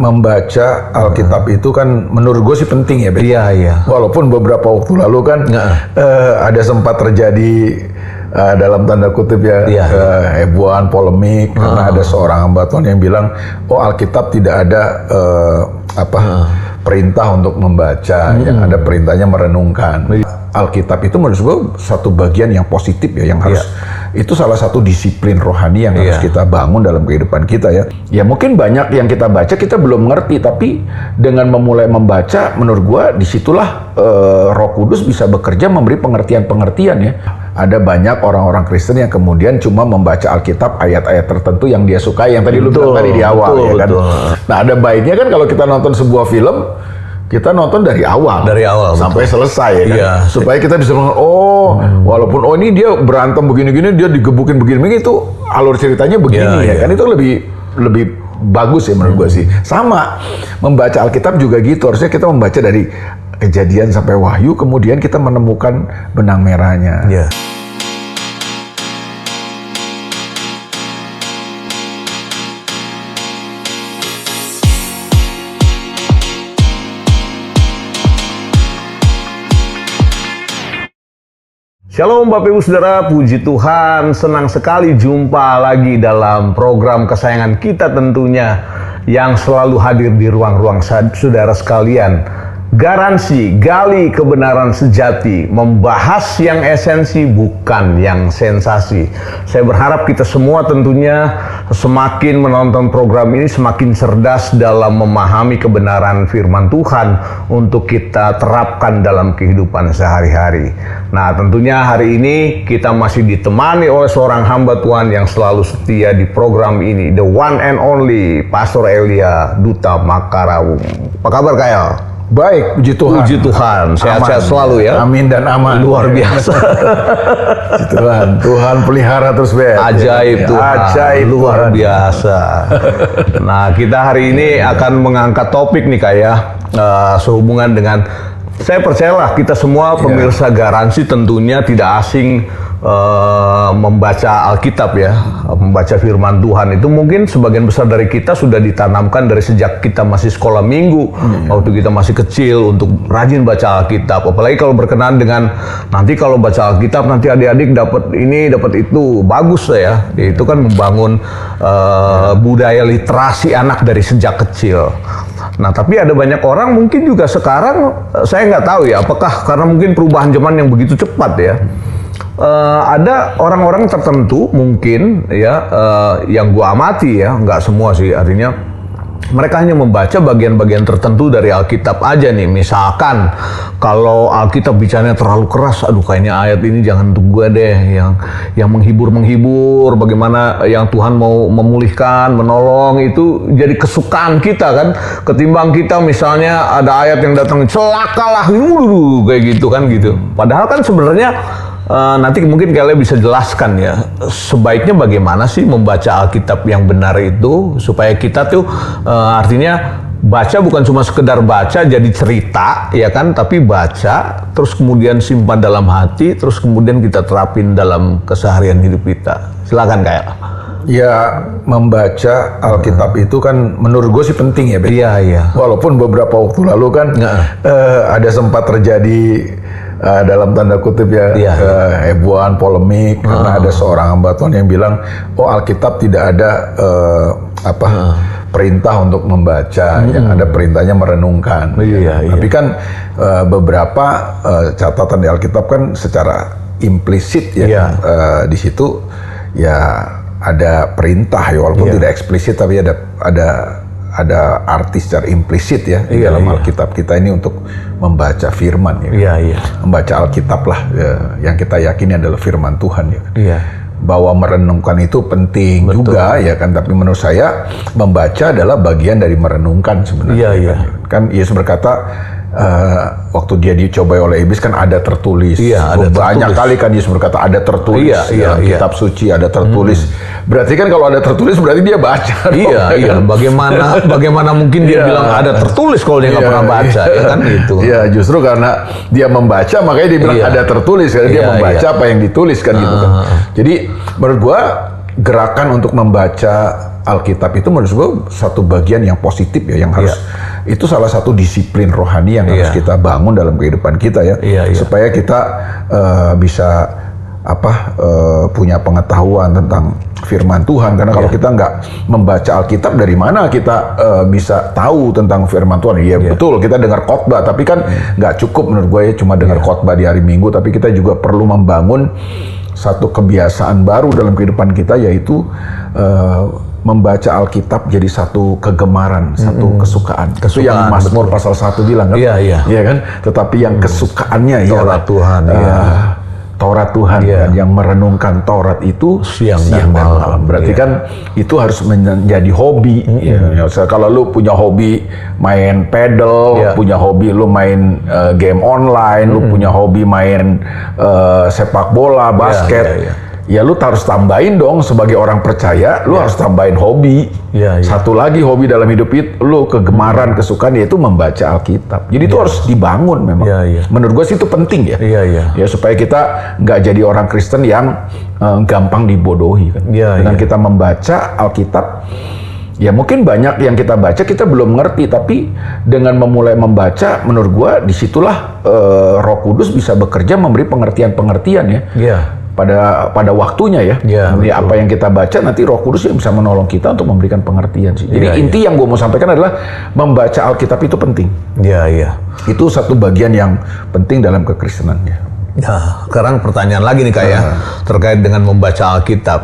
membaca Alkitab itu kan menurut gue sih penting ya, Ben. Iya. Walaupun beberapa waktu lalu kan ada sempat terjadi dalam tanda kutip ya hebohan, polemik karena ada seorang hamba Tuhan yang bilang, oh Alkitab tidak ada perintah untuk membaca, yang ada perintahnya merenungkan. Alkitab itu menurut gue satu bagian yang positif ya, yang harus itu salah satu disiplin rohani yang harus kita bangun dalam kehidupan kita ya. Ya mungkin banyak yang kita baca kita belum ngerti, tapi dengan memulai membaca, menurut gue disitulah Roh Kudus bisa bekerja memberi pengertian-pengertian ya. Ada banyak orang-orang Kristen yang kemudian cuma membaca Alkitab ayat-ayat tertentu yang dia suka, yang tadi lu bilang tadi di awal ya kan. Nah ada baiknya kan kalau kita nonton sebuah film, kita nonton dari awal sampai selesai ya kan? Supaya kita bisa ngomong, walaupun ini dia berantem begini-gini, dia digebukin begini-begini, itu alur ceritanya begini ya kan, itu lebih bagus ya menurut gue sih. Sama membaca Alkitab juga gitu, harusnya kita membaca dari Kejadian sampai Wahyu, kemudian kita menemukan benang merahnya. Shalom Bapak Ibu Saudara, puji Tuhan, senang sekali jumpa lagi dalam program kesayangan kita tentunya yang selalu hadir di ruang-ruang saudara sekalian. Garansi, gali kebenaran sejati, membahas yang esensi bukan yang sensasi. Saya berharap kita semua tentunya semakin menonton program ini semakin cerdas dalam memahami kebenaran firman Tuhan untuk kita terapkan dalam kehidupan sehari-hari. Nah tentunya hari ini kita masih ditemani oleh seorang hamba Tuhan yang selalu setia di program ini, the one and only Pastor Elia Duta Makarawung. Apa kabar Kyle? Baik, puji Tuhan. Puji Tuhan, sehat-sehat selalu ya. Amin dan aman. Luar biasa. Puji Tuhan, Tuhan pelihara terus Ben. Ajaib Tuhan, ajaib luar biasa. Nah, kita hari ini akan mengangkat topik nih kayak sehubungan dengan, saya percayalah kita semua pemirsa Garansi tentunya tidak asing membaca Alkitab ya, membaca firman Tuhan itu mungkin sebagian besar dari kita sudah ditanamkan dari sejak kita masih sekolah minggu, waktu kita masih kecil untuk rajin baca Alkitab. Apalagi kalau berkenaan dengan nanti kalau baca Alkitab nanti adik-adik dapat ini, dapat itu, bagus ya. Itu kan membangun budaya literasi anak dari sejak kecil. Nah, tapi ada banyak orang mungkin juga sekarang, saya nggak tahu ya, apakah karena mungkin perubahan zaman yang begitu cepat ya. Ada orang-orang tertentu mungkin ya yang gua amati ya, nggak semua sih, artinya mereka hanya membaca bagian-bagian tertentu dari Alkitab aja nih. Misalkan kalau Alkitab bicaranya terlalu keras, aduh kayaknya ayat ini jangan untuk gue deh, yang menghibur, bagaimana yang Tuhan mau memulihkan, menolong, itu jadi kesukaan kita kan, ketimbang kita misalnya ada ayat yang datang celakalah kayak gitu kan gitu. Padahal kan sebenarnya nanti mungkin kalian bisa jelaskan ya, sebaiknya bagaimana sih membaca Alkitab yang benar itu, supaya kita tuh artinya baca bukan cuma sekedar baca jadi cerita ya kan, tapi baca terus kemudian simpan dalam hati, terus kemudian kita terapin dalam keseharian hidup kita. Silakan kayak. Ya, membaca Alkitab itu kan menurut gue sih penting ya, Ben. Iya. Walaupun beberapa waktu lalu kan ada sempat terjadi dalam tanda kutip ya hebohan, polemik karena ada seorang hamba Tuhan yang bilang, oh Alkitab tidak ada perintah untuk membaca, yang ada perintahnya merenungkan. Tapi kan beberapa catatan di Alkitab kan secara implisit ya, di situ ya ada perintah ya, walaupun tidak eksplisit, tapi ada arti secara implisit ya di dalam Alkitab kita ini untuk membaca firman ya. Membaca Alkitab lah yang kita yakini adalah firman Tuhan ya. Bahwa merenungkan itu penting juga ya kan, tapi menurut saya membaca adalah bagian dari merenungkan sebenarnya. Kan Yesus berkata waktu dia dicobai oleh iblis kan ada tertulis. Banyak kali kan Yesus berkata ada tertulis dalam kitab suci, ada tertulis. Berarti kan kalau ada tertulis berarti dia baca. Bagaimana mungkin dia bilang ada tertulis kalau dia nggak pernah baca ya kan gitu. Justru karena dia membaca makanya dia bilang ada tertulis, karena dia membaca apa yang ditulis kan gitu kan. Jadi menurut gua gerakan untuk membaca Alkitab itu menurut gue satu bagian yang positif ya, yang harus itu salah satu disiplin rohani yang harus kita bangun dalam kehidupan kita ya, supaya kita bisa punya pengetahuan tentang firman Tuhan. Karena kalau kita nggak membaca Alkitab, dari mana kita bisa tahu tentang firman Tuhan? Ya betul, kita dengar khotbah, tapi kan nggak cukup menurut gue ya cuma dengar khotbah di hari Minggu, tapi kita juga perlu membangun satu kebiasaan baru dalam kehidupan kita, yaitu membaca Alkitab jadi satu kegemaran, satu kesukaan. Itu yang Mazmur pasal 1 bilang kan? Iya kan? Tetapi yang kesukaannya Taurat Tuhan, Taurat Tuhan kan, yang merenungkan Taurat itu siang dan malam. Berarti kan itu harus menjadi hobi. Kalau lu punya hobi main pedal, punya hobi lu main game online, lu punya hobi main sepak bola, basket. Ya lu harus tambahin dong sebagai orang percaya, lu harus tambahin hobi. Satu lagi hobi dalam hidup itu, lu kegemaran, kesukaan, yaitu membaca Alkitab. Jadi itu harus dibangun memang. Menurut gue sih itu penting ya. Ya supaya kita nggak jadi orang Kristen yang gampang dibodohi kan. Dengan kita membaca Alkitab, ya mungkin banyak yang kita baca kita belum ngerti, tapi dengan memulai membaca, menurut gua disitulah Roh Kudus bisa bekerja memberi pengertian-pengertian ya. Pada waktunya ya. Apa yang kita baca nanti Roh Kudus yang bisa menolong kita untuk memberikan pengertian sih. Jadi inti yang gua mau sampaikan adalah membaca Alkitab itu penting. Itu satu bagian yang penting dalam kekristenan ya. Nah, sekarang pertanyaan lagi nih Kak ya, terkait dengan membaca Alkitab.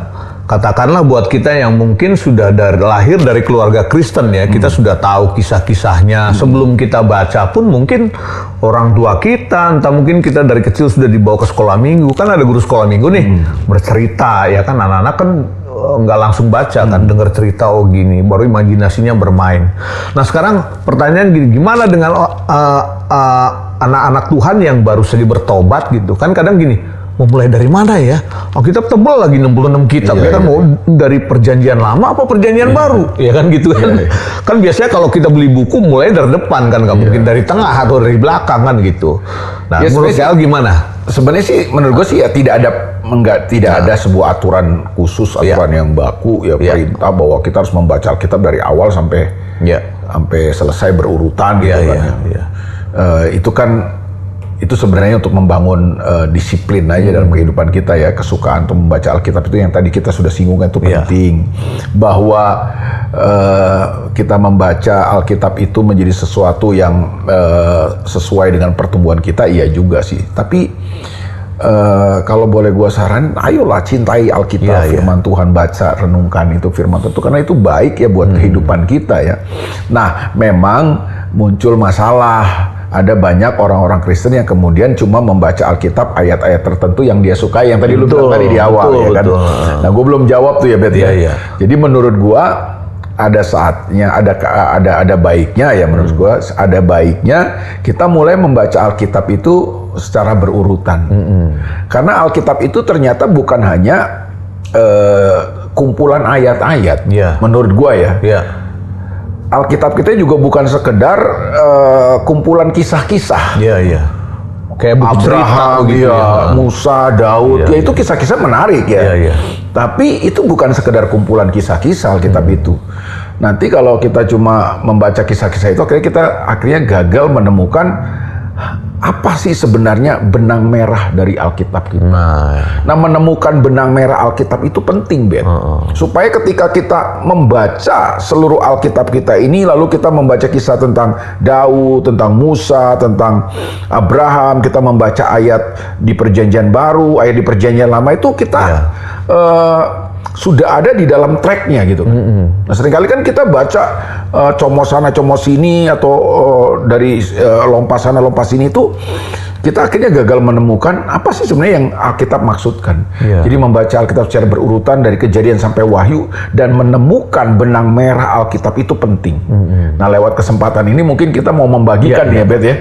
Katakanlah buat kita yang mungkin sudah lahir dari keluarga Kristen ya, kita sudah tahu kisah-kisahnya. Sebelum kita baca pun mungkin orang tua kita, entah mungkin kita dari kecil sudah dibawa ke sekolah minggu. Kan ada guru sekolah minggu nih, bercerita ya kan, anak-anak kan nggak langsung baca kan, dengar cerita gini, baru imajinasinya bermain. Nah sekarang pertanyaan gini, gimana dengan anak-anak Tuhan yang baru saja bertobat gitu? Kan kadang gini, mau mulai dari mana ya? Alkitab tebal lagi 66 kitab ya kan, mau dari perjanjian lama apa perjanjian baru? Ya kan gitu kan. Kan biasanya kalau kita beli buku mulai dari depan kan, nggak mungkin dari tengah atau dari belakang kan gitu. Nah, menurut Kal gimana? Sebenarnya sih menurut gue sih ya tidak ada sebuah aturan khusus, aturan yang baku ya, perintah bahwa kita harus membaca Alkitab dari awal sampai selesai berurutan gitu kan. Itu sebenarnya untuk membangun disiplin aja dalam kehidupan kita ya, kesukaan untuk membaca Alkitab itu yang tadi kita sudah singgungkan itu penting. Bahwa kita membaca Alkitab itu menjadi sesuatu yang sesuai dengan pertumbuhan kita, iya juga sih. Tapi kalau boleh gua saran, ayolah cintai Alkitab, firman Tuhan, baca, renungkan itu firman Tuhan, karena itu baik ya buat kehidupan kita ya. Nah, memang muncul masalah. Ada banyak orang-orang Kristen yang kemudian cuma membaca Alkitab ayat-ayat tertentu yang dia suka, yang tadi lu bilang tadi di awal ya kan. Nah, gue belum jawab tuh ya Bet ya. Jadi menurut gua ada saatnya, ada baiknya ya, menurut gua ada baiknya kita mulai membaca Alkitab itu secara berurutan. Karena Alkitab itu ternyata bukan hanya kumpulan ayat-ayat. Menurut gua ya. Alkitab kita juga bukan sekedar kumpulan kisah-kisah. Kayak buku Abraham, gitu Musa, Daud, ya itu kisah-kisah menarik ya. Tapi itu bukan sekedar kumpulan kisah-kisah Alkitab itu. Nanti kalau kita cuma membaca kisah-kisah itu, akhirnya gagal menemukan apa sih sebenarnya benang merah dari Alkitab kita. Nah, menemukan benang merah Alkitab itu penting, Ben. Supaya ketika kita membaca seluruh Alkitab kita ini, lalu kita membaca kisah tentang Daud, tentang Musa, tentang Abraham, kita membaca ayat di Perjanjian Baru, ayat di Perjanjian Lama, itu kita sudah ada di dalam tracknya gitu. Nah, seringkali kan kita baca comos sana comos sini atau dari lompat sana lompat sini, itu kita akhirnya gagal menemukan apa sih sebenarnya yang Alkitab maksudkan. Jadi membaca Alkitab secara berurutan dari Kejadian sampai Wahyu dan menemukan benang merah Alkitab itu penting. Nah, lewat kesempatan ini mungkin kita mau membagikan ya Bet ya.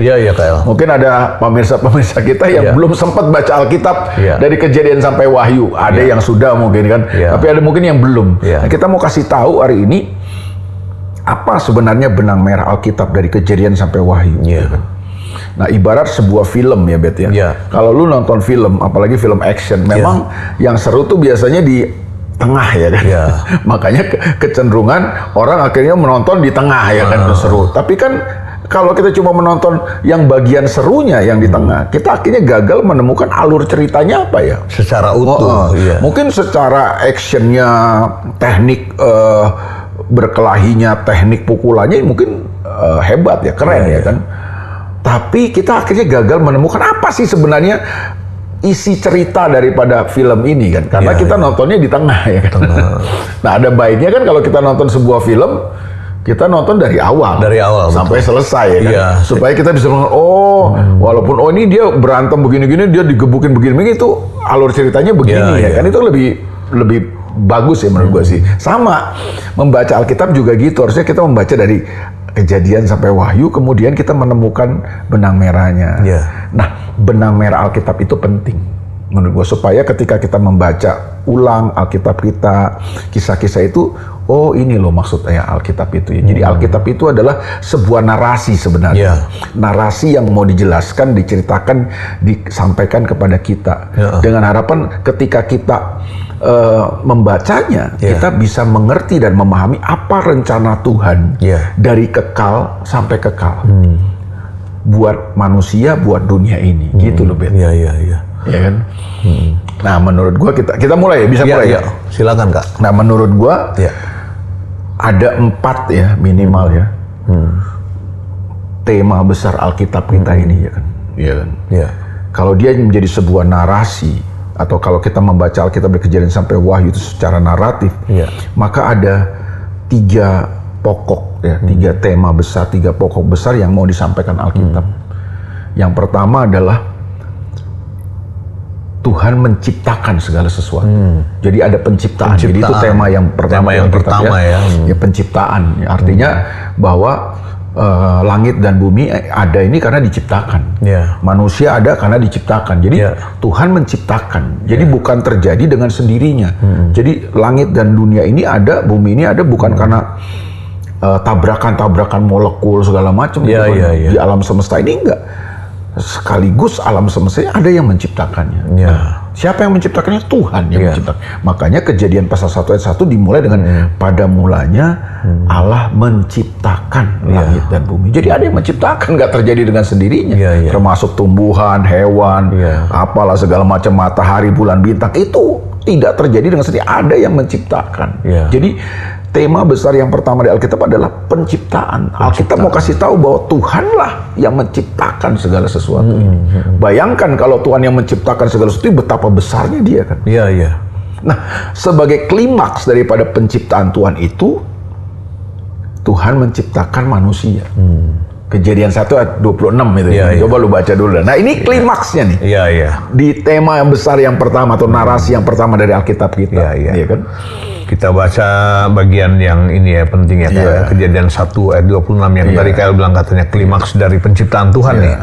Mungkin ada pemirsa-pemirsa kita yang belum sempat baca Alkitab dari Kejadian sampai Wahyu. Ada yang sudah mungkin kan, tapi ada mungkin yang belum. Nah, kita mau kasih tahu hari ini apa sebenarnya benang merah Alkitab dari Kejadian sampai Wahyu. Nah, ibarat sebuah film ya Bet ya. Kalau lu nonton film, apalagi film action, memang yang seru tuh biasanya di tengah ya kan. Ya. Makanya kecenderungan orang akhirnya menonton di tengah ya kan, seru. Tapi kan kalau kita cuma menonton yang bagian serunya yang di tengah, kita akhirnya gagal menemukan alur ceritanya apa ya. Secara utuh. Iya. Mungkin secara actionnya, teknik berkelahinya, teknik pukulannya mungkin hebat ya, keren ya kan. Tapi kita akhirnya gagal menemukan apa sih sebenarnya isi cerita daripada film ini kan, karena kita nontonnya di tengah ya kan. Nah, ada baiknya kan kalau kita nonton sebuah film, kita nonton dari awal sampai selesai ya kan, supaya kita bisa walaupun ini dia berantem begini-gini, dia digebukin begini-begini, itu alur ceritanya begini ya kan, itu lebih bagus ya menurut gue sih. Sama membaca Alkitab juga gitu, harusnya kita membaca dari Kejadian sampai Wahyu, kemudian kita menemukan benang merahnya. Nah, benang merah Alkitab itu penting menurut gue, supaya ketika kita membaca ulang Alkitab kita, kisah-kisah itu, ini loh maksudnya Alkitab itu ya. Jadi Alkitab itu adalah sebuah narasi sebenarnya. Narasi yang mau dijelaskan, diceritakan, disampaikan kepada kita. Dengan harapan ketika kita membacanya, kita bisa mengerti dan memahami apa rencana Tuhan dari kekal sampai kekal. Buat manusia, buat dunia ini. Gitu loh, Ben. Ya kan? Nah, menurut gua kita mulai ya, bisa mulai ya? Silakan, Kak. Nah, menurut gua ada 4 ya minimal ya. Tema besar Alkitab kita ini ya kan. Iya kan? Kalau dia menjadi sebuah narasi, atau kalau kita membaca Alkitab dari Kejadian sampai Wahyu itu secara naratif, maka ada 3 pokok ya, 3 tema besar, 3 pokok besar yang mau disampaikan Alkitab. Yang pertama adalah Tuhan menciptakan segala sesuatu. Jadi ada penciptaan. Jadi itu tema yang pertama ya. Penciptaan. Ya, artinya bahwa langit dan bumi ada ini karena diciptakan. Manusia ada karena diciptakan. Jadi Tuhan menciptakan. Jadi bukan terjadi dengan sendirinya. Jadi langit dan dunia ini ada, bumi ini ada bukan karena tabrakan-tabrakan molekul segala macam di alam semesta ini, enggak. Sekaligus alam semesta ada yang menciptakannya. Nah, siapa yang menciptakannya? Tuhan yang menciptakan. Makanya Kejadian pasal 1 ayat 1 dimulai dengan pada mulanya Allah menciptakan langit dan bumi. Jadi ada yang menciptakan, nggak terjadi dengan sendirinya. Termasuk tumbuhan, hewan, apalah segala macam, matahari, bulan, bintang, itu tidak terjadi dengan sendiri. Ada yang menciptakan. Jadi tema besar yang pertama di Alkitab adalah penciptaan. Alkitab mau kasih tahu bahwa Tuhanlah yang menciptakan segala sesuatu. Bayangkan kalau Tuhan yang menciptakan segala sesuatu, betapa besarnya dia kan. Nah, sebagai klimaks daripada penciptaan Tuhan itu, Tuhan menciptakan manusia. Kejadian 1 ayat 26 itu. Coba lu baca dulu. Nah, ini klimaksnya nih. Di tema yang besar yang pertama atau narasi yang pertama dari Alkitab kita. Iya kan? Kita baca bagian yang ini ya, penting ya, Kejadian 1 ayat 26 yang tadi Kyle bilang katanya klimaks dari penciptaan Tuhan nih.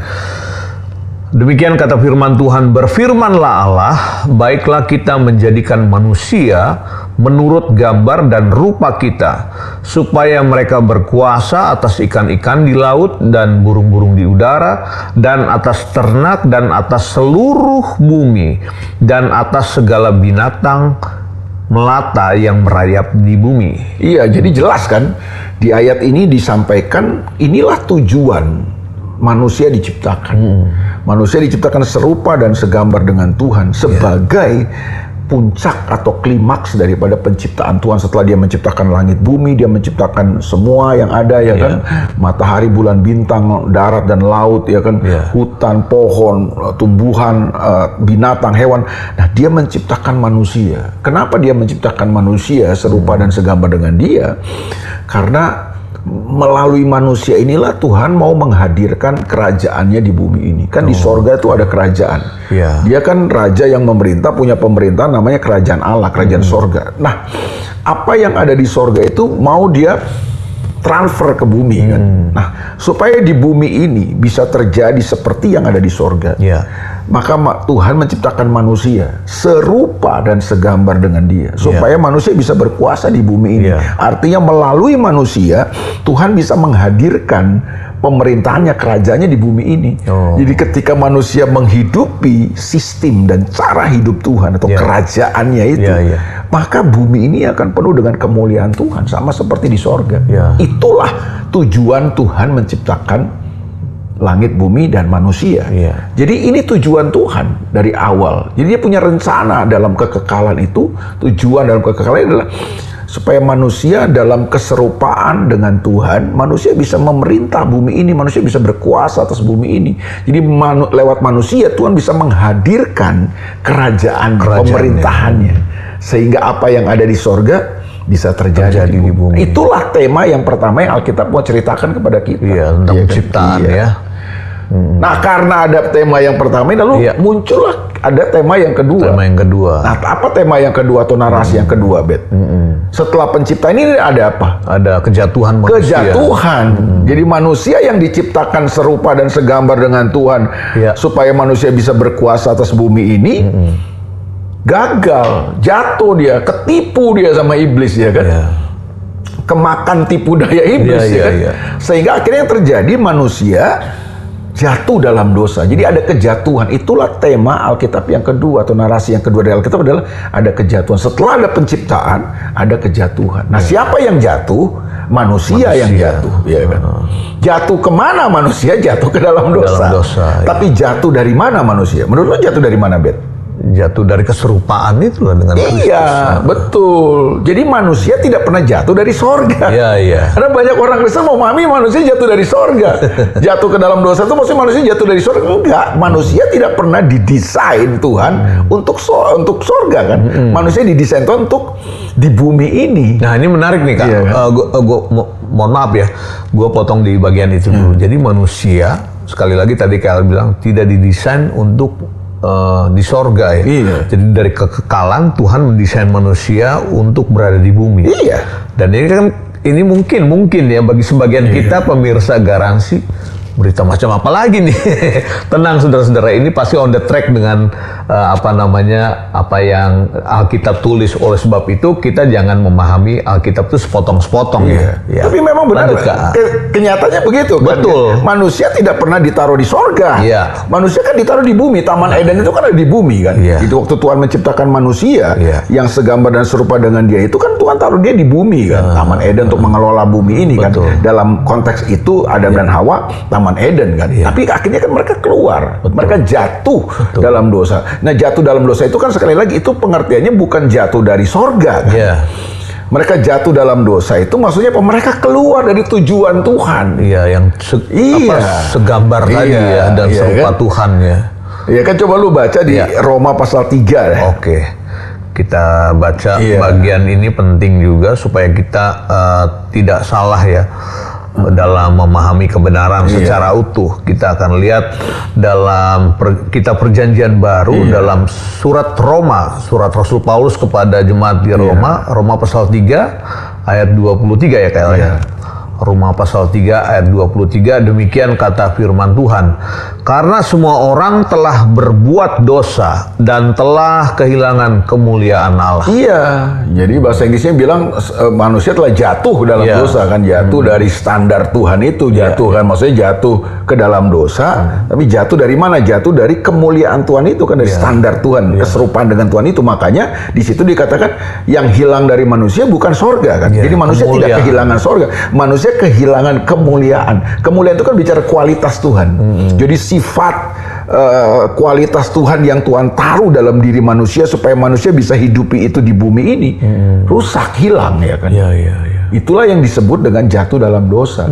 Demikian kata firman Tuhan, berfirmanlah Allah, baiklah kita menjadikan manusia menurut gambar dan rupa kita, supaya mereka berkuasa atas ikan-ikan di laut dan burung-burung di udara, dan atas ternak, dan atas seluruh bumi, dan atas segala binatang melata yang merayap di bumi. Iya, jadi jelas kan di ayat ini disampaikan inilah tujuan manusia diciptakan. Manusia diciptakan serupa dan segambar dengan Tuhan sebagai puncak atau klimaks daripada penciptaan Tuhan. Setelah dia menciptakan langit bumi, dia menciptakan semua yang ada ya kan, matahari, bulan, bintang, darat dan laut ya kan, hutan, pohon, tumbuhan, binatang, hewan. Nah, dia menciptakan manusia. Kenapa dia menciptakan manusia serupa dan segambar dengan dia? Karena melalui manusia inilah Tuhan mau menghadirkan kerajaannya di bumi ini. Kan di sorga itu ada kerajaan. Dia kan raja yang memerintah, punya pemerintahan namanya kerajaan Allah, kerajaan sorga. Nah, apa yang ada di sorga itu mau dia transfer ke bumi kan. Nah, supaya di bumi ini bisa terjadi seperti yang ada di sorga. Maka Tuhan menciptakan manusia serupa dan segambar dengan dia, supaya manusia bisa berkuasa di bumi ini. Artinya melalui manusia Tuhan bisa menghadirkan pemerintahannya, kerajaannya di bumi ini. Jadi ketika manusia menghidupi sistem dan cara hidup Tuhan atau kerajaannya itu, maka bumi ini akan penuh dengan kemuliaan Tuhan, sama seperti di sorga. Ya. Itulah tujuan Tuhan menciptakan langit, bumi, dan manusia. Ya. Jadi ini tujuan Tuhan dari awal. Jadi dia punya rencana dalam kekekalan itu. Tujuan dalam kekekalan adalah supaya manusia dalam keserupaan dengan Tuhan, manusia bisa memerintah bumi ini, manusia bisa berkuasa atas bumi ini. Jadi lewat manusia Tuhan bisa menghadirkan kerajaan pemerintahannya, sehingga apa yang ada di sorga bisa terjadi di bumi. Itulah tema yang pertama yang Alkitab mau ceritakan kepada kita. Iya, tentang penciptaan ya. Nah, karena ada tema yang pertama, lalu muncullah ada tema yang kedua. Tema yang kedua. Nah, apa tema yang kedua atau narasi yang kedua, Bet? Setelah penciptaan ini ada apa? Ada kejatuhan manusia. Kejatuhan. Jadi manusia yang diciptakan serupa dan segambar dengan Tuhan, supaya manusia bisa berkuasa atas bumi ini, gagal, jatuh dia, ketipu dia sama iblis, ya kan? Kemakan tipu daya iblis, ya kan? Sehingga akhirnya yang terjadi manusia jatuh dalam dosa. Jadi ada kejatuhan. Itulah tema Alkitab yang kedua atau narasi yang kedua dari Alkitab adalah ada kejatuhan. Setelah ada penciptaan, ada kejatuhan. Nah, siapa yang jatuh? Manusia yang jatuh, ya kan? Jatuh kemana manusia? Jatuh ke dalam dosa. Tapi jatuh dari mana manusia? Menurut lo jatuh dari mana, Bet? Jatuh dari keserupaan itu lah dengan Kristus. Iya, betul. Jadi manusia tidak pernah jatuh dari sorga. Iya. Karena banyak orang Kristen memahami manusia jatuh dari sorga. Jatuh ke dalam dosa itu maksudnya manusia jatuh dari sorga. Enggak, manusia tidak pernah didesain Tuhan untuk sorga kan. Manusia didesain Tuhan untuk di bumi ini. Nah, ini menarik nih, Kak. Iya, kan? Mohon maaf ya, gue potong di bagian itu dulu. Jadi manusia, sekali lagi tadi Kak bilang, tidak didesain untuk di sorga ya. Jadi dari kekekalan Tuhan mendesain manusia untuk berada di bumi. Dan ini kan mungkin ya bagi sebagian kita pemirsa Garansi, berita macam apa lagi nih? Tenang saudara-saudara, ini pasti on the track dengan apa yang Alkitab tulis. Oleh sebab itu kita jangan memahami Alkitab itu sepotong-sepotong ya. Tapi memang benar, kenyataannya begitu. Betul. Kan? Manusia tidak pernah ditaruh di sorga. Manusia kan ditaruh di bumi. Taman Eden itu kan ada di bumi kan. Itu waktu Tuhan menciptakan manusia yang segambar dan serupa dengan Dia, itu kan Tuhan taruh dia di bumi kan. Taman Eden untuk mengelola bumi ini kan. Dalam konteks itu Adam dan Hawa Taman Eden kan. Tapi akhirnya kan mereka keluar. Mereka jatuh dalam dosa. Nah, jatuh dalam dosa itu kan sekali lagi itu pengertiannya bukan jatuh dari sorga kan. Mereka jatuh dalam dosa itu maksudnya apa? Mereka keluar dari tujuan Tuhan. Yang segambar tadi ya, dan serupa kan? Tuhan ya. Iya kan, coba lu baca di Roma pasal 3 ya. Oke. Kita baca bagian ini penting juga supaya kita tidak salah ya. Dalam memahami kebenaran secara utuh. Kita akan lihat dalam kitab Perjanjian Baru dalam surat Roma, surat Rasul Paulus kepada jemaat di Roma, Roma pasal 3 ayat 23 ya Kak ya. Roma pasal 3 ayat 23, demikian kata firman Tuhan. Karena semua orang telah berbuat dosa dan telah kehilangan kemuliaan Allah. Jadi bahasa Inggrisnya bilang manusia telah jatuh dalam dosa kan. Jatuh dari standar Tuhan itu, jatuh kan. Maksudnya jatuh ke dalam dosa, tapi jatuh dari mana? Jatuh dari kemuliaan Tuhan itu kan, dari standar Tuhan, keserupaan dengan Tuhan itu. Makanya di situ dikatakan yang hilang dari manusia bukan sorga kan. Jadi manusia tidak kehilangan sorga. Manusia kehilangan kemuliaan. Kemuliaan itu kan bicara kualitas Tuhan. Jadi sifat kualitas Tuhan yang Tuhan taruh dalam diri manusia supaya manusia bisa hidupi itu di bumi ini rusak, hilang ya kan. Itulah yang disebut dengan jatuh dalam dosa.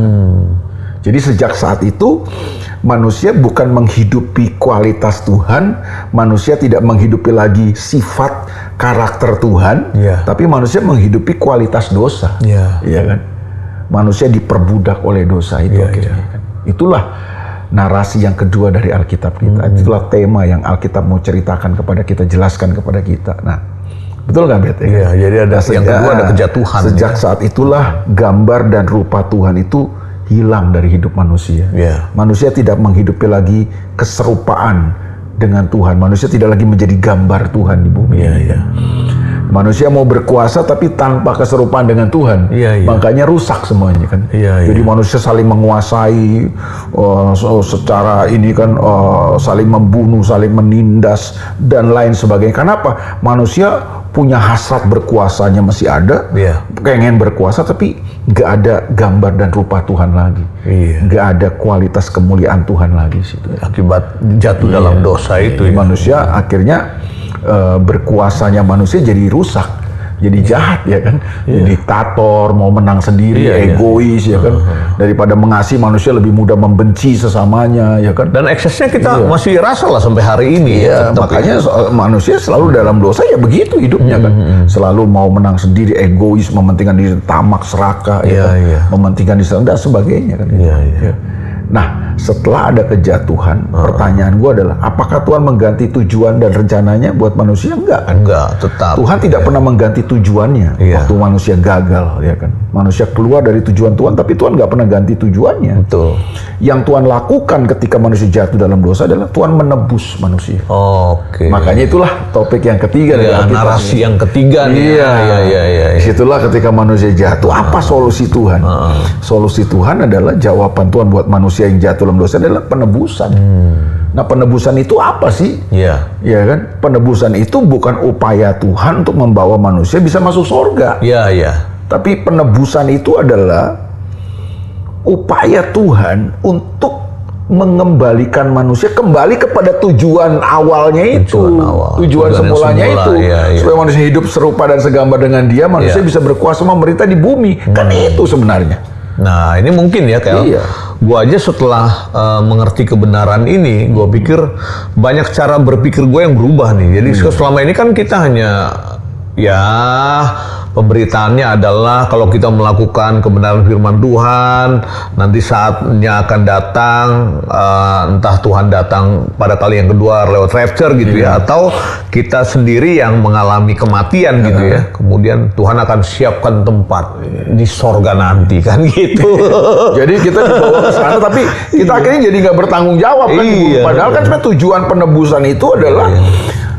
Jadi sejak saat itu manusia bukan menghidupi kualitas Tuhan, manusia tidak menghidupi lagi sifat karakter Tuhan, tapi manusia menghidupi kualitas dosa. Iya kan? Manusia diperbudak oleh dosa itu akhirnya. Itulah narasi yang kedua dari Alkitab kita. Itulah tema yang Alkitab mau ceritakan kepada kita, jelaskan kepada kita. Nah, betul nggak, Bet? Jadi ada yang kedua, ada kejatuhan. Sejak saat itulah gambar dan rupa Tuhan itu hilang dari hidup manusia. Manusia tidak menghidupi lagi keserupaan dengan Tuhan. Manusia tidak lagi menjadi gambar Tuhan di bumi. Manusia mau berkuasa tapi tanpa keserupaan dengan Tuhan. Makanya rusak semuanya kan. Jadi manusia saling menguasai secara ini kan, saling membunuh, saling menindas dan lain sebagainya. Kenapa? Manusia punya hasrat berkuasanya masih ada, pengen berkuasa tapi nggak ada gambar dan rupa Tuhan lagi, nggak ada kualitas kemuliaan Tuhan lagi situ. Akibat jatuh dalam dosa itu, manusia akhirnya berkuasanya manusia jadi rusak, jadi jahat ya kan, jadi diktator, mau menang sendiri, egois ya kan, daripada mengasihi manusia lebih mudah membenci sesamanya ya kan. Dan eksesnya kita masih rasa lah sampai hari ini makanya manusia selalu dalam dosa ya begitu hidupnya kan, selalu mau menang sendiri, egois, mementingkan diri, tamak, serakah, mementingkan diri dan sebagainya kan. Nah, setelah ada kejatuhan, pertanyaan gue adalah, apakah Tuhan mengganti tujuan dan rencananya buat manusia? Enggak kan? Enggak, tetap. Tuhan tidak pernah mengganti tujuannya waktu manusia gagal, ya kan? Manusia keluar dari tujuan Tuhan, tapi Tuhan nggak pernah ganti tujuannya. Betul. Yang Tuhan lakukan ketika manusia jatuh dalam dosa adalah Tuhan menebus manusia. Makanya itulah topik yang ketiga dari Alkitab. Narasi yang ketiga nih. Disitulah ketika manusia jatuh, apa solusi Tuhan? Solusi Tuhan adalah jawaban Tuhan buat manusia yang jatuh dalam dosa adalah penebusan. Nah, penebusan itu apa sih? Ya kan? Penebusan itu bukan upaya Tuhan untuk membawa manusia bisa masuk surga. Tapi penebusan itu adalah upaya Tuhan untuk mengembalikan manusia kembali kepada tujuan awalnya itu. Tujuan semulanya itu. Supaya manusia hidup serupa dan segambar dengan Dia, manusia bisa berkuasa memerintah di bumi. Kan itu sebenarnya. Nah, ini mungkin ya, Kel. Gue aja setelah mengerti kebenaran ini, gue pikir banyak cara berpikir gue yang berubah nih. Jadi selama ini kan kita hanya pemberitaannya adalah kalau kita melakukan kebenaran firman Tuhan, nanti saatnya akan datang, entah Tuhan datang pada kali yang kedua lewat rapture gitu atau kita sendiri yang mengalami kematian gitu ya. Kemudian Tuhan akan siapkan tempat di sorga nanti kan gitu. Jadi kita dibawa ke sana tapi kita akhirnya jadi nggak bertanggung jawab kan. Padahal kan sebenarnya tujuan penebusan itu adalah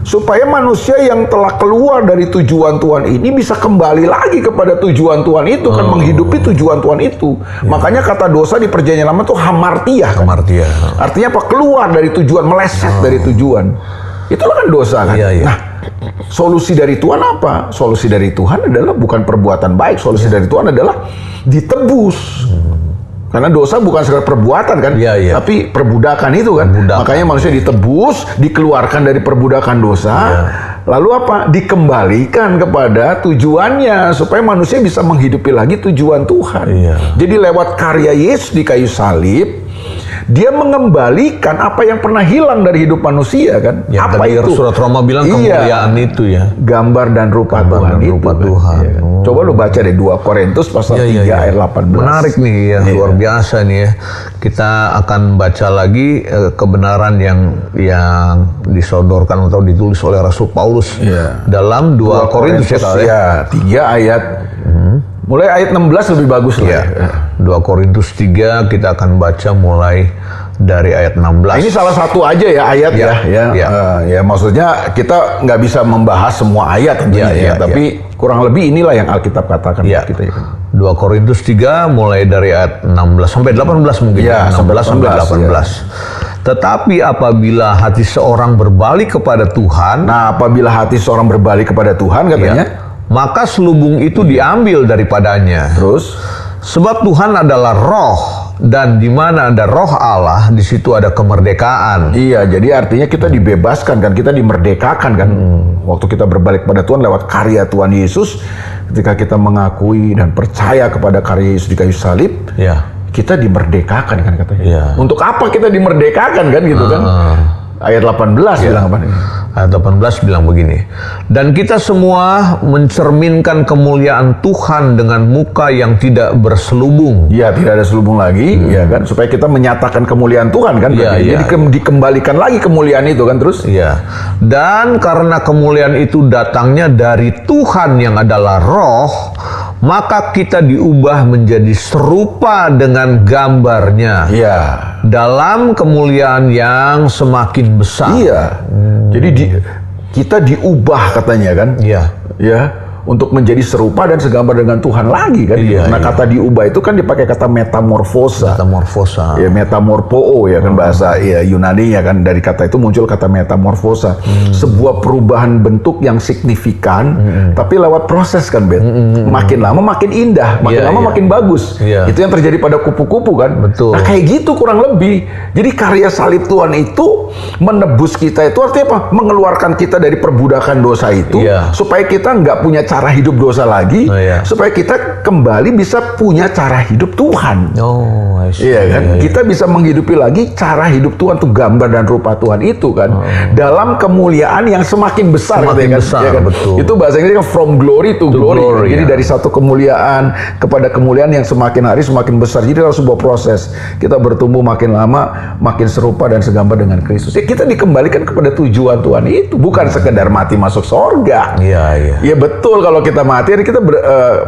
supaya manusia yang telah keluar dari tujuan Tuhan ini bisa kembali lagi kepada tujuan Tuhan itu kan, menghidupi tujuan Tuhan itu. Makanya kata dosa di Perjanjian Lama itu hamartia kan? Artinya apa? Keluar dari tujuan, meleset dari tujuan. Itulah kan dosa kan. Nah, solusi dari Tuhan apa? Solusi dari Tuhan adalah bukan perbuatan baik. Solusi dari Tuhan adalah ditebus. Karena dosa bukan sekedar perbuatan kan, tapi perbudakan itu kan. Makanya manusia ditebus, dikeluarkan dari perbudakan dosa, lalu apa? Dikembalikan kepada tujuannya, supaya manusia bisa menghidupi lagi tujuan Tuhan. Jadi lewat karya Yesus di kayu salib, Dia mengembalikan apa yang pernah hilang dari hidup manusia kan. Apa itu? Surat Roma bilang kemuliaan itu ya. Gambar dan rupa Tuhan itu. Coba lu baca deh 2 Korintus pasal 3 ayat 18. Menarik nih ya, luar biasa nih ya. Kita akan baca lagi kebenaran yang disodorkan atau ditulis oleh Rasul Paulus dalam 2 Korintus 3 ayat mulai ayat 16 lebih bagus lah. 2 Korintus 3 kita akan baca mulai dari ayat 16. Ini salah satu aja ya ayat ya. Maksudnya kita nggak bisa membahas semua ayat tentunya tapi kurang lebih inilah yang Alkitab katakan kita ya. 2 Korintus 3 mulai dari ayat 16 sampai 18 mungkin 16 sampai 18. Tetapi apabila hati seorang berbalik kepada Tuhan, apabila hati seorang berbalik kepada Tuhan katanya, maka selubung itu diambil daripadanya. Terus, sebab Tuhan adalah roh, dan di mana ada roh Allah, di situ ada kemerdekaan. Jadi artinya kita dibebaskan kan, kita dimerdekakan kan. Waktu kita berbalik kepada Tuhan lewat karya Tuhan Yesus, ketika kita mengakui dan percaya kepada karya Yesus di kayu salib, kita dimerdekakan kan katanya. Untuk apa kita dimerdekakan kan gitu kan? Ayat 18 bilang apa nih? Ayat 18 bilang begini. Dan kita semua mencerminkan kemuliaan Tuhan dengan muka yang tidak berselubung. Tidak ada selubung lagi, kan? Supaya kita menyatakan kemuliaan Tuhan kan? Jadi dikembalikan lagi kemuliaan itu kan terus? Dan karena kemuliaan itu datangnya dari Tuhan yang adalah roh, maka kita diubah menjadi serupa dengan gambarnya. Dalam kemuliaan yang semakin besar. Jadi kita diubah katanya kan? Iya. Ya, untuk menjadi serupa dan segambar dengan Tuhan lagi kan? Iya, Nah, iya. kata diubah itu kan dipakai kata metamorfosa. Metamorfosa. Ya, metamorpoo ya kan bahasa ya Yunani ya kan, dari kata itu muncul kata metamorfosa. Sebuah perubahan bentuk yang signifikan tapi lewat proses kan, Ben. Makin lama makin indah, makin Iya, lama iya. makin bagus. Iya. Itu yang terjadi pada kupu-kupu kan? Betul. Nah, kayak gitu kurang lebih. Jadi karya salib Tuhan itu menebus kita, itu artinya apa? Mengeluarkan kita dari perbudakan dosa itu, Iya. supaya kita nggak punya cara hidup dosa lagi, Oh, iya. supaya kita kembali bisa punya cara hidup Tuhan. Oh, I see. Iya kan? Iya, iya. Kita bisa menghidupi lagi cara hidup Tuhan, tuh gambar dan rupa Tuhan itu kan. Dalam kemuliaan yang semakin besar. Semakin katanya kan? besar, Iya kan? betul. Itu bahasa Inggrisnya kan from glory to glory. glory, Jadi ya. dari satu kemuliaan kepada kemuliaan yang semakin hari semakin besar. Jadi dalam sebuah proses kita bertumbuh makin lama, makin serupa dan segambar dengan Kristus. Ya, kita dikembalikan kepada tujuan Tuhan itu, bukan sekedar mati masuk sorga. Iya, iya. Ya betul, kalau kita mati kita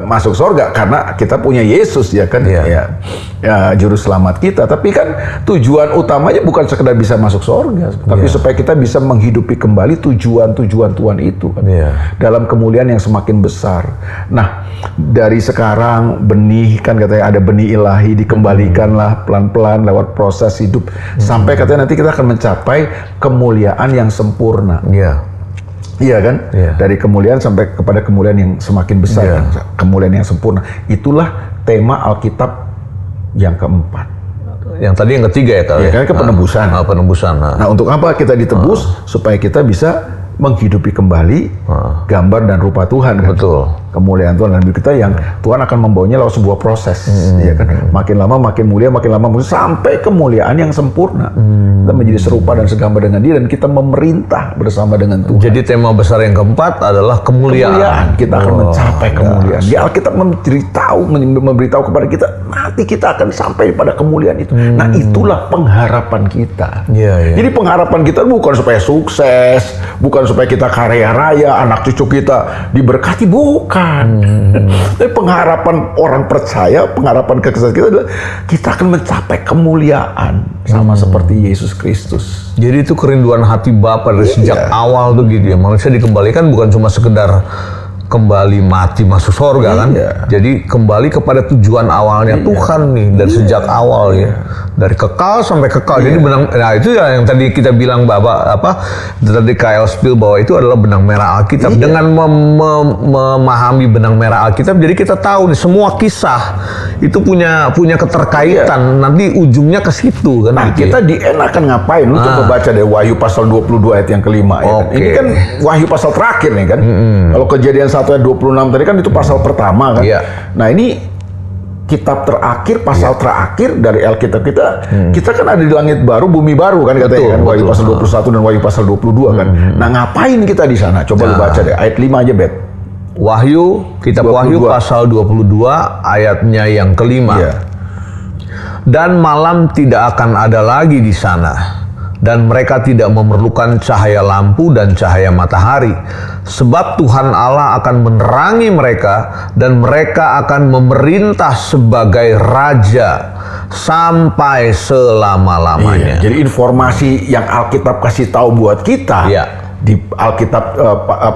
masuk sorga karena kita punya Yesus ya kan, Iya. ya juru selamat kita. Tapi kan tujuan utamanya bukan sekedar bisa masuk sorga, tapi supaya kita bisa menghidupi kembali tujuan-tujuan Tuhan itu kan, Iya. dalam kemuliaan yang semakin besar. Nah, dari sekarang benih kan katanya ada benih ilahi, dikembalikanlah pelan-pelan lewat proses hidup sampai katanya nanti kita akan mencapai kemuliaan yang sempurna. Iya. Iya kan? Iya. Dari kemuliaan sampai kepada kemuliaan yang semakin besar, Iya. kan? Kemuliaan yang sempurna. Itulah tema Alkitab yang keempat. Yang tadi yang ketiga ya, Kak? Ya, kan ke penebusan. Penebusan. Nah, untuk apa kita ditebus? Supaya kita bisa menghidupi kembali gambar dan rupa Tuhan kan? Betul. Kemuliaan Tuhan dalam hidup kita yang Tuhan akan membawanya lewat sebuah proses, ya kan? Makin lama makin mulia, makin lama mulia, sampai kemuliaan yang sempurna. Kita menjadi serupa dan segambar dengan Dia dan kita memerintah bersama dengan Tuhan. Jadi tema besar yang keempat adalah kemuliaan. Kita akan mencapai kemuliaan. Di Alkitab memberitahu kepada kita, nanti kita akan sampai pada kemuliaan itu. Nah, itulah pengharapan kita. Iya, iya. Jadi pengharapan kita bukan supaya sukses, bukan supaya kita kaya raya, anak cucu kita diberkati, bukan. Tapi pengharapan orang percaya, pengharapan kekristenan kita adalah kita akan mencapai kemuliaan sama seperti Yesus Kristus. Jadi itu kerinduan hati Bapa dari sejak awal tuh gitu ya. Manusia dikembalikan bukan cuma sekedar kembali mati masuk surga kan. Jadi kembali kepada tujuan awalnya Tuhan nih dari sejak awal ya. Dari kekal sampai kekal. Jadi benang, nah itu ya yang tadi kita bilang tadi Kyle Spill bahwa itu adalah benang merah Alkitab. Dengan memahami benang merah Alkitab, jadi kita tahu nih semua kisah itu punya keterkaitan. Nanti ujungnya ke situ kan. Nah, kita di N akan ngapain? Lu coba baca deh Wahyu pasal 22 ayat yang kelima. Ya kan? Ini kan Wahyu pasal terakhir nih kan. Kalau Kejadian 1 ayat 26 tadi kan itu pasal pertama kan. Nah, ini kitab terakhir, pasal terakhir dari Alkitab kita. Kita kan ada di langit baru, bumi baru kan katanya kan. Wahyu pasal 21 dan Wahyu pasal 22 kan. Nah, ngapain kita di sana? Coba lu baca deh ayat 5 aja, Bet. Wahyu, kitab 22. Wahyu pasal 22 ayatnya yang kelima. Dan malam tidak akan ada lagi di sana. Dan mereka tidak memerlukan cahaya lampu dan cahaya matahari. Sebab Tuhan Allah akan menerangi mereka dan mereka akan memerintah sebagai raja sampai selama-lamanya. Jadi informasi yang Alkitab kasih tahu buat kita di Alkitab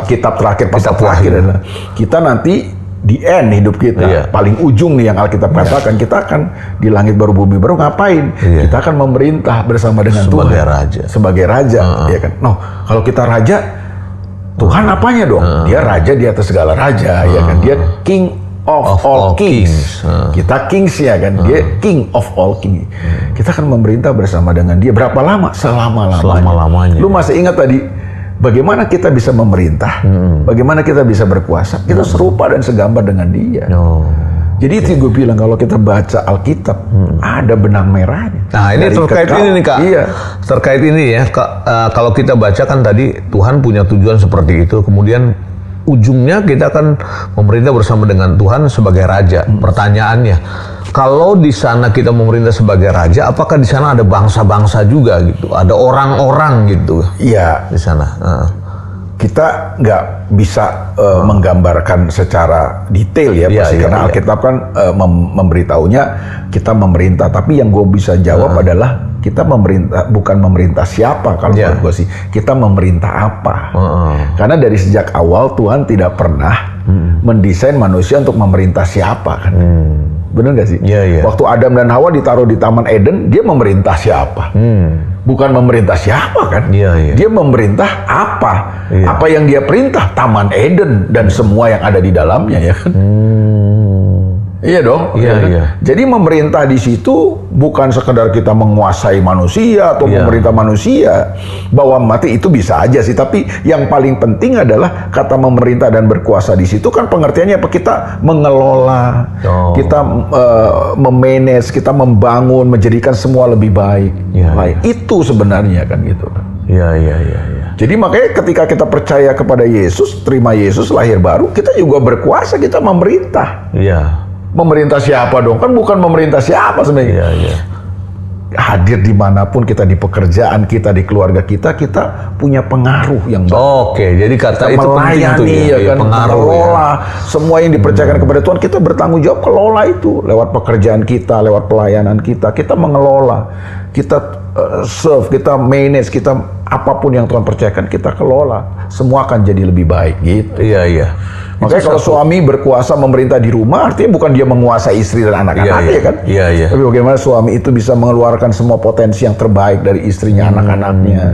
kitab terakhir, pasal terakhir adalah kita nanti di end hidup kita, paling ujung nih yang Alkitab katakan, kita akan di langit baru bumi baru ngapain? Kita akan memerintah bersama dengan sebagai Tuhan. Raja. Sebagai raja, ya kan? No, kalau kita raja, Tuhan apanya dong? Dia raja di atas segala raja, ya kan? Dia King of all kings. Kita kings ya kan? Dia King of all kings. Kita akan memerintah bersama dengan Dia berapa lama? Selama-lamanya. Lu masih ingat tadi? Bagaimana kita bisa memerintah, bagaimana kita bisa berkuasa, kita serupa dan segambar dengan Dia. Jadi itu gue bilang, kalau kita baca Alkitab, ada benang merahnya. Nah, ini terkait ini nih, Kak. Terkait ini ya, kalau kita baca kan tadi, Tuhan punya tujuan seperti itu, kemudian ujungnya kita akan memerintah bersama dengan Tuhan sebagai Raja. Pertanyaannya, kalau di sana kita memerintah sebagai Raja, apakah di sana ada bangsa-bangsa juga gitu? Ada orang-orang gitu? Iya. Di sana. Kita nggak bisa menggambarkan secara detail ya, pasti karena Alkitab kan memberitahunya kita memerintah. Tapi yang gue bisa jawab adalah kita bukan memerintah siapa kalau menurut gue sih, kita memerintah apa. Karena dari sejak awal Tuhan tidak pernah mendesain manusia untuk memerintah siapa kan. Bener gak sih? Waktu Adam dan Hawa ditaruh di Taman Eden, dia memerintah siapa? Bukan memerintah siapa kan? Dia memerintah apa? Apa yang dia perintah? Taman Eden dan semua yang ada di dalamnya ya kan? Iya dong. Jadi memerintah di situ bukan sekedar kita menguasai manusia atau memerintah manusia. Bahwa mati itu bisa aja sih, tapi yang paling penting adalah kata memerintah dan berkuasa di situ kan pengertiannya apa? Kita mengelola, kita memanage, kita membangun, menjadikan semua lebih baik. Itu sebenarnya kan gitu. Jadi makanya ketika kita percaya kepada Yesus, terima Yesus lahir baru, kita juga berkuasa, kita memerintah. Memerintah siapa dong? Kan bukan memerintah siapa sebenarnya. Hadir dimanapun kita, di pekerjaan kita, di keluarga kita, kita punya pengaruh yang baik. Jadi kata kita itu penting tuh ya kan, pengaruh mengelola semua yang dipercayakan kepada Tuhan, kita bertanggung jawab kelola itu lewat pekerjaan kita, lewat pelayanan kita mengelola, kita serve, kita manage, kita apapun yang Tuhan percayakan kita kelola, semua akan jadi lebih baik gitu. Makanya kalau suami berkuasa memerintah di rumah, artinya bukan dia menguasai istri dan anak-anaknya kan? Tapi bagaimana suami itu bisa mengeluarkan semua potensi yang terbaik dari istrinya, anak-anaknya.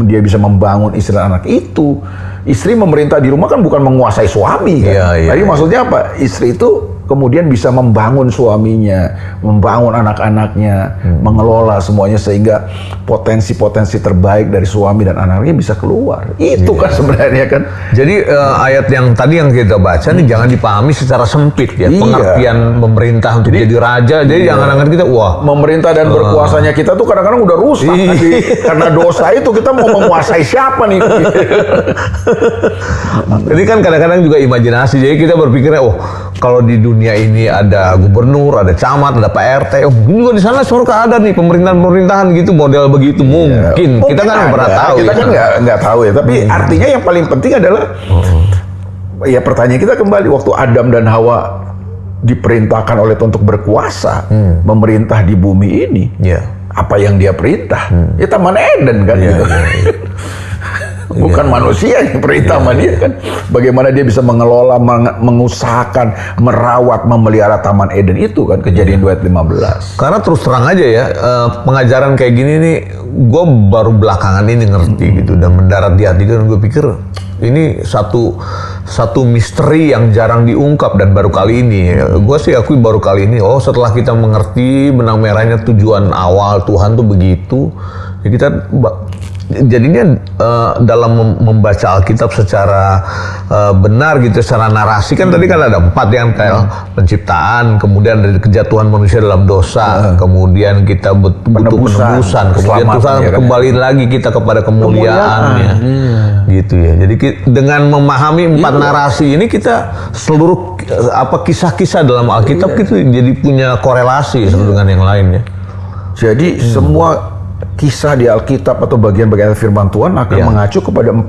Dia bisa membangun istri dan anak itu. Istri memerintah di rumah kan bukan menguasai suami kan? Jadi maksudnya apa? Istri itu kemudian bisa membangun suaminya, membangun anak-anaknya, mengelola semuanya sehingga potensi-potensi terbaik dari suami dan anaknya bisa keluar. Itu kan sebenarnya kan. Jadi ayat yang tadi yang kita baca nih jangan dipahami secara sempit ya. Pengertian memerintah untuk jadi raja. Jadi jangan-jangan kita memerintah dan berkuasanya kita tuh kadang-kadang udah rusak karena dosa itu. Kita mau menguasai siapa nih? Jadi kan kadang-kadang juga imajinasi. Jadi kita berpikirnya kalau di dunia ini ada gubernur, ada camat, ada Pak RT, juga di sana surga ada nih pemerintahan-pemerintahan gitu, model begitu mungkin. Kita kan nggak pernah tahu. Kita kan nggak tahu ya. Tapi artinya yang paling penting adalah ya pertanyaan kita kembali, waktu Adam dan Hawa diperintahkan oleh Tuhan untuk berkuasa, memerintah di bumi ini, apa yang dia perintah? Ya Taman Eden kan gitu. Bukan manusia yang perintah sama dia kan. Bagaimana dia bisa mengelola, mengusahakan, merawat, memelihara Taman Eden itu kan, Kejadian 2 ayat 15. Karena terus terang aja ya, pengajaran kayak gini nih, gue baru belakangan ini ngerti gitu, dan mendarat di hati gue, dan gue pikir ini satu misteri yang jarang diungkap, dan baru kali ini, gue sih akui baru kali ini, setelah kita mengerti benang merahnya tujuan awal Tuhan tuh begitu, ya kita jadinya dalam membaca Alkitab secara benar gitu, secara narasi kan tadi kan ada 4 yang kayak penciptaan, kemudian dari kejatuhan manusia dalam dosa, kemudian kita butuh penebusan, kemudian Tuhan kembali lagi kita kepada kemuliaannya, gitu ya. Jadi dengan memahami 4 narasi ini, kita seluruh kisah-kisah dalam Alkitab itu jadi punya korelasi satu dengan yang lainnya. Jadi semua kisah di Alkitab atau bagian-bagian firman Tuhan akan mengacu kepada 4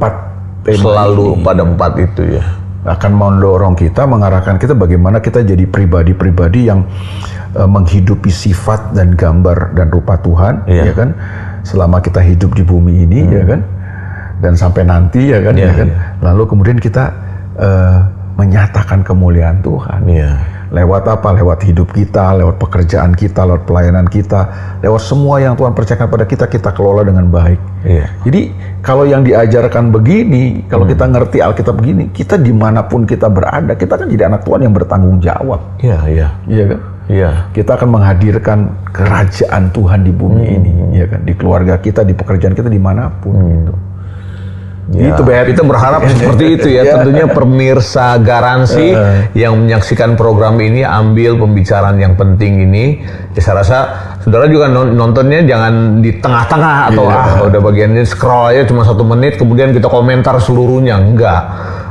tema selalu ini. Pada 4 itu ya. Akan mendorong kita, mengarahkan kita bagaimana kita jadi pribadi-pribadi yang menghidupi sifat dan gambar dan rupa Tuhan, ya kan? Selama kita hidup di bumi ini, ya kan? Dan sampai nanti, ya kan? Lalu kemudian kita menyatakan kemuliaan Tuhan. Lewat apa? Lewat hidup kita, lewat pekerjaan kita, lewat pelayanan kita, lewat semua yang Tuhan percayakan pada kita, kita kelola dengan baik. Jadi kalau yang diajarkan begini, kalau kita ngerti Alkitab begini, kita dimanapun kita berada, kita kan jadi anak Tuhan yang bertanggung jawab. Iya kan? Kita akan menghadirkan kerajaan Tuhan di bumi ini, ya kan? Di keluarga kita, di pekerjaan kita, dimanapun gitu. Itu kita berharap seperti itu ya. Tentunya pemirsa Garansi yang menyaksikan program ini, ambil pembicaraan yang penting ini. Ya, saya rasa saudara juga nontonnya jangan di tengah-tengah atau udah bagiannya scroll aja cuma 1 menit kemudian kita komentar seluruhnya, enggak.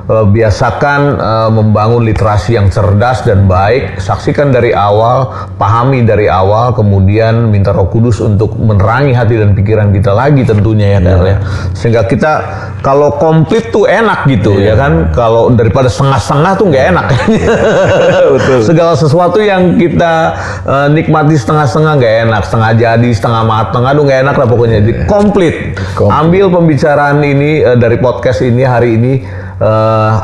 biasakan membangun literasi yang cerdas dan baik. Saksikan dari awal, pahami dari awal, kemudian minta Roh Kudus untuk menerangi hati dan pikiran kita lagi tentunya ya Kak ya. Sehingga kita kalau komplit tuh enak gitu ya kan. Kalau daripada setengah-setengah tuh nggak enak. Betul. Segala sesuatu yang kita nikmati setengah-setengah nggak enak, setengah jadi, setengah matang, aduh nggak enak lah pokoknya. Jadi komplit. Ambil pembicaraan ini dari podcast ini hari ini,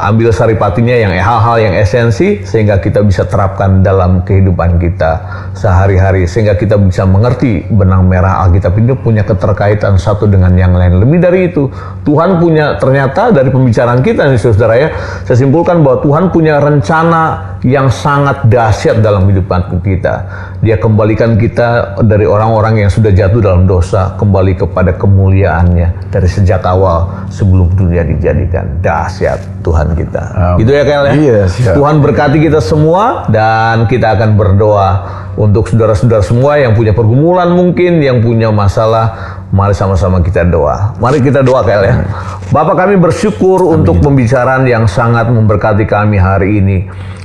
ambil saripatinya yang hal-hal yang esensi sehingga kita bisa terapkan dalam kehidupan kita sehari-hari, sehingga kita bisa mengerti benang merah Alkitab ini punya keterkaitan satu dengan yang lain. Lebih dari itu, Tuhan punya, ternyata dari pembicaraan kita nih saudara ya, saya simpulkan bahwa Tuhan punya rencana yang sangat dahsyat dalam kehidupan kita. Dia kembalikan kita dari orang-orang yang sudah jatuh dalam dosa kembali kepada kemuliaannya dari sejak awal sebelum dunia dijadikan. Dahsyat Tuhan kita. Gitu ya Kel ya? Iya, siap. Tuhan berkati kita semua dan kita akan berdoa untuk saudara-saudara semua yang punya pergumulan mungkin, yang punya masalah. Mari sama-sama kita doa. Mari kita doa Kel ya. Bapak, kami bersyukur untuk pembicaraan yang sangat memberkati kami hari ini.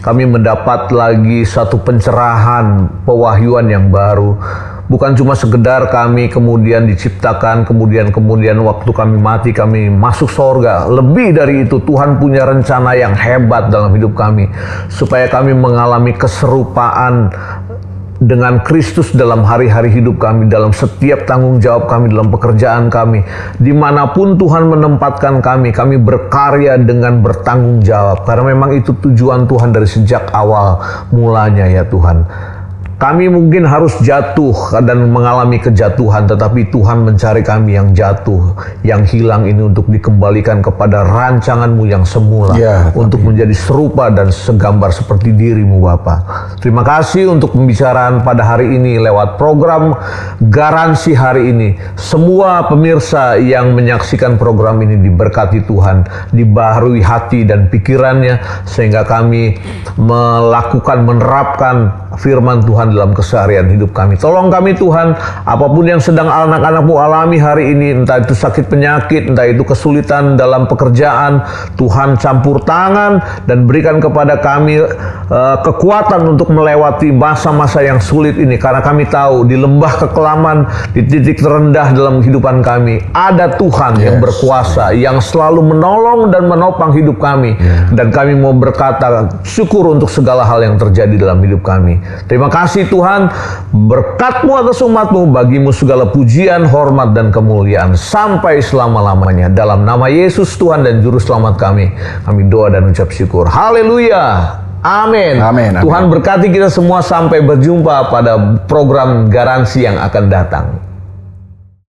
Kami mendapat lagi satu pencerahan, pewahyuan yang baru. Bukan cuma sekedar kami kemudian diciptakan, kemudian waktu kami mati kami masuk sorga. Lebih dari itu, Tuhan punya rencana yang hebat dalam hidup kami, supaya kami mengalami keserupaan dengan Kristus dalam hari-hari hidup kami, dalam setiap tanggung jawab kami, dalam pekerjaan kami, dimanapun Tuhan menempatkan kami berkarya dengan bertanggung jawab, karena memang itu tujuan Tuhan dari sejak awal mulanya ya Tuhan. Kami mungkin harus jatuh dan mengalami kejatuhan, tetapi Tuhan mencari kami yang jatuh, yang hilang ini untuk dikembalikan kepada rancangan-Mu yang semula, untuk menjadi serupa dan segambar seperti diri-Mu Bapa. Terima kasih untuk pembicaraan pada hari ini lewat program Garansi hari ini. Semua pemirsa yang menyaksikan program ini diberkati Tuhan, dibaharui hati dan pikirannya, sehingga kami menerapkan firman Tuhan dalam keseharian hidup kami. Tolong kami Tuhan, apapun yang sedang anak-anak-Mu alami hari ini, entah itu sakit penyakit, entah itu kesulitan dalam pekerjaan, Tuhan campur tangan dan berikan kepada kami kekuatan untuk melewati masa-masa yang sulit ini, karena kami tahu di lembah kekelaman, di titik terendah dalam kehidupan kami, ada Tuhan yang berkuasa, yang selalu menolong dan menopang hidup kami. Dan kami mau berkata syukur untuk segala hal yang terjadi dalam hidup kami. Terima kasih Tuhan, berkat-Mu atas umat-Mu, bagi-Mu segala pujian, hormat, dan kemuliaan sampai selama-lamanya. Dalam nama Yesus Tuhan dan Juru Selamat kami doa dan ucap syukur. Haleluya. Amin. Amin. Tuhan berkati kita semua, sampai berjumpa pada program Garansi yang akan datang.